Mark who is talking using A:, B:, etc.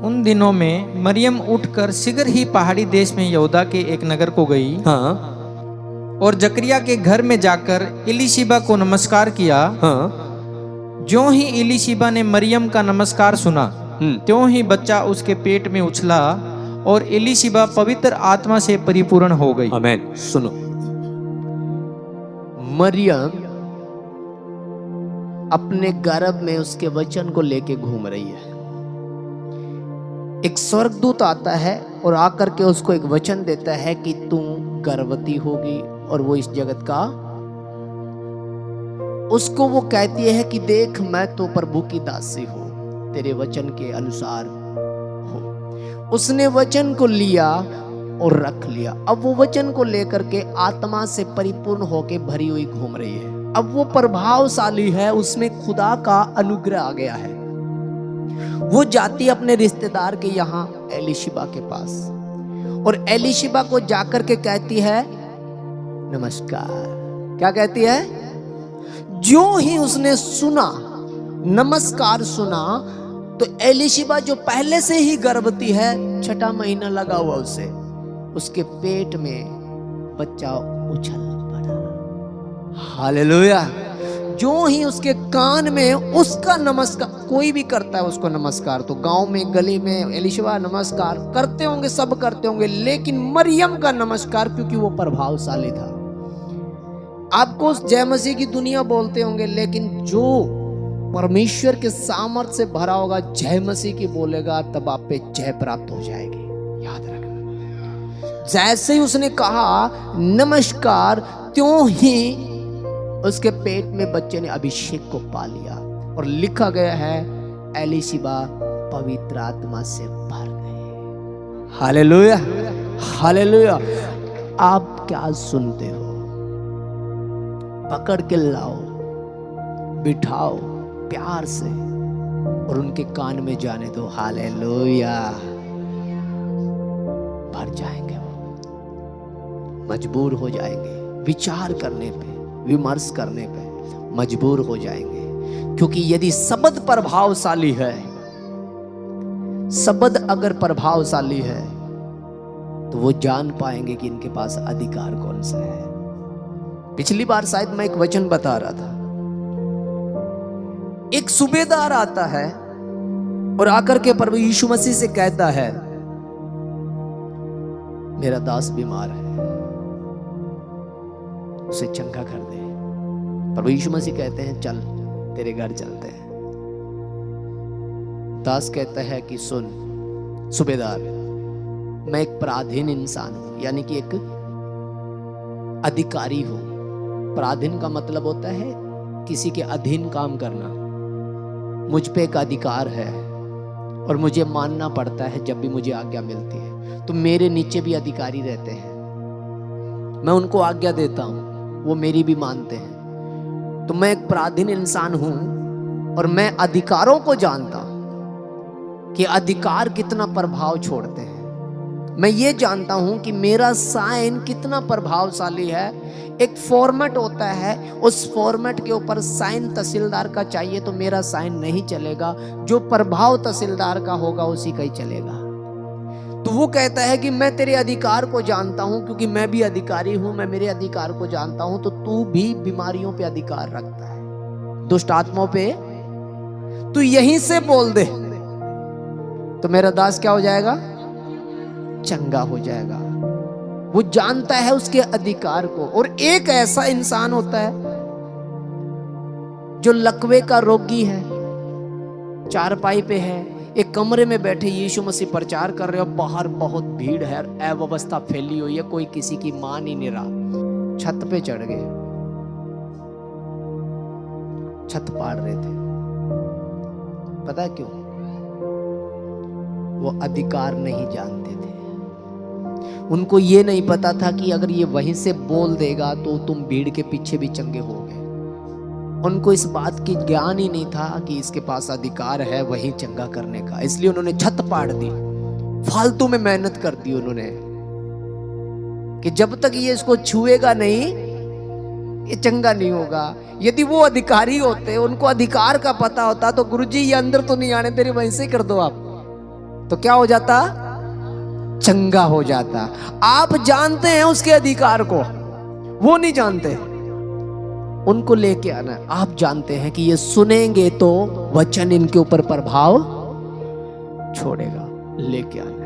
A: उन दिनों में मरियम उठकर शीघ्र ही पहाड़ी देश में यहूदा के एक नगर को गई
B: हाँ
A: और जकरिया के घर में जाकर इलीशिबा को नमस्कार किया।
B: हाँ
A: ज्यों ही इलीशिबा ने मरियम का नमस्कार सुना त्यों ही बच्चा उसके पेट में उछला और इलीशिबा पवित्र आत्मा से परिपूर्ण हो गई।
B: आमीन। सुनो, मरियम अपने गर्भ में उसके वचन को लेके घूम रही है। एक स्वर्गदूत आता है और आकर के उसको एक वचन देता है कि तू गर्भवती होगी और वो इस जगत का, उसको वो कहती है कि देख मैं तो प्रभु की दासी हूं, तेरे वचन के अनुसार हो। उसने वचन को लिया और रख लिया। अब वो वचन को लेकर के आत्मा से परिपूर्ण होके भरी हुई घूम रही है। अब वो प्रभावशाली है, उसमें खुदा का अनुग्रह आ गया है। वो जाती अपने रिश्तेदार के यहाँ एलीशिबा के पास और एलीशिबा को जाकर के कहती है नमस्कार। क्या कहती है? जो ही उसने सुना, नमस्कार सुना, तो एलीशिबा जो पहले से ही गर्भवती है, 6वां महीना लगा हुआ उसे, उसके पेट में बच्चा उछल पड़ा। हालेलुया। जो ही उसके कान में उसका नमस्कार, कोई भी करता है उसको नमस्कार, तो गांव में गली में एलीशिबा नमस्कार करते होंगे, सब करते होंगे, लेकिन मरियम का नमस्कार, क्योंकि वो प्रभावशाली था। आपको जय मसीह की दुनिया बोलते होंगे, लेकिन जो परमेश्वर के सामर्थ्य से भरा होगा जय मसीह की बोलेगा, तब आप पे जय प्राप्त हो जाएगी। याद रखना। जैसे ही उसने कहा नमस्कार, त्यों ही उसके पेट में बच्चे ने अभिषेक को पा लिया और लिखा गया है एलीशिबा पवित्र आत्मा से भर गए। Hallelujah, hallelujah. आप क्या सुनते हो? पकड़ के लाओ, बिठाओ प्यार से और उनके कान में जाने दो। हालेलुया। भर जाएंगे, वो मजबूर हो जाएंगे, विचार करने पे, विमर्श करने पे मजबूर हो जाएंगे। क्योंकि यदि शब्द प्रभावशाली है, शब्द अगर प्रभावशाली है, तो वो जान पाएंगे कि इनके पास अधिकार कौन सा है। पिछली बार शायद मैं एक वचन बता रहा था, एक सूबेदार आता है और आकर के प्रभु यीशु मसीह से कहता है मेरा दास बीमार है, उसे चंगा कर दे। प्रभु यीशु मसीह कहते हैं चल तेरे घर चलते हैं। दास कहता है कि सुन सूबेदार, मैं एक पराधीन इंसान हूं, यानी कि एक अधिकारी हूं। पराधीन का मतलब होता है किसी के अधीन काम करना। मुझ पे एक अधिकार है और मुझे मानना पड़ता है जब भी मुझे आज्ञा मिलती है। तो मेरे नीचे भी अधिकारी रहते हैं, मैं उनको आज्ञा देता हूं, वो मेरी भी मानते हैं। तो मैं एक पराधीन इंसान हूं और मैं अधिकारों को जानता हूं कि अधिकार कितना प्रभाव छोड़ते हैं। मैं ये जानता हूं कि मेरा साइन कितना प्रभावशाली है। एक फॉर्मेट होता है, उस फॉर्मेट के ऊपर साइन तहसीलदार का चाहिए तो मेरा साइन नहीं चलेगा, जो प्रभाव तहसीलदार का होगा उसी का ही चलेगा। तो वो कहता है कि मैं तेरे अधिकार को जानता हूं, क्योंकि मैं भी अधिकारी हूं, मैं मेरे अधिकार को जानता हूं। तो तू भी बीमारियों पे अधिकार रखता है, दुष्ट आत्माओं पे तू यहीं से बोल दे तो मेरा दास क्या हो जाएगा? चंगा हो जाएगा। वो जानता है उसके अधिकार को। और एक ऐसा इंसान होता है जो लकवे का रोगी है, चारपाई पे है, एक कमरे में बैठे यीशु मसीह प्रचार कर रहे हो, बाहर बहुत भीड़ है, अव्यवस्था फैली हुई है, कोई किसी की मान ही नहीं रहा। छत पे चढ़ गए, छत पाड़ रहे थे। पता क्यों? वो अधिकार नहीं जानते थे। उनको ये नहीं पता था कि अगर ये वहीं से बोल देगा तो तुम भीड़ के पीछे भी चंगे होगे। उनको इस बात की ज्ञान ही नहीं था कि इसके पास अधिकार है वही चंगा करने का। इसलिए उन्होंने छत पाड़ दी, फालतू में मेहनत कर दी उन्होंने कि जब तक ये इसको छुएगा नहीं ये चंगा नहीं होगा। यदि वो अधिकारी होते, उनको अधिकार का पता होता, तो गुरुजी ये अंदर तो नहीं आने तेरे, वहीं से कर दो आप, तो क्या हो जाता? चंगा हो जाता। आप जानते हैं उसके अधिकार को, वो नहीं जानते। उनको लेके आना है। आप जानते हैं कि ये सुनेंगे तो वचन इनके ऊपर प्रभाव छोड़ेगा, लेके आना।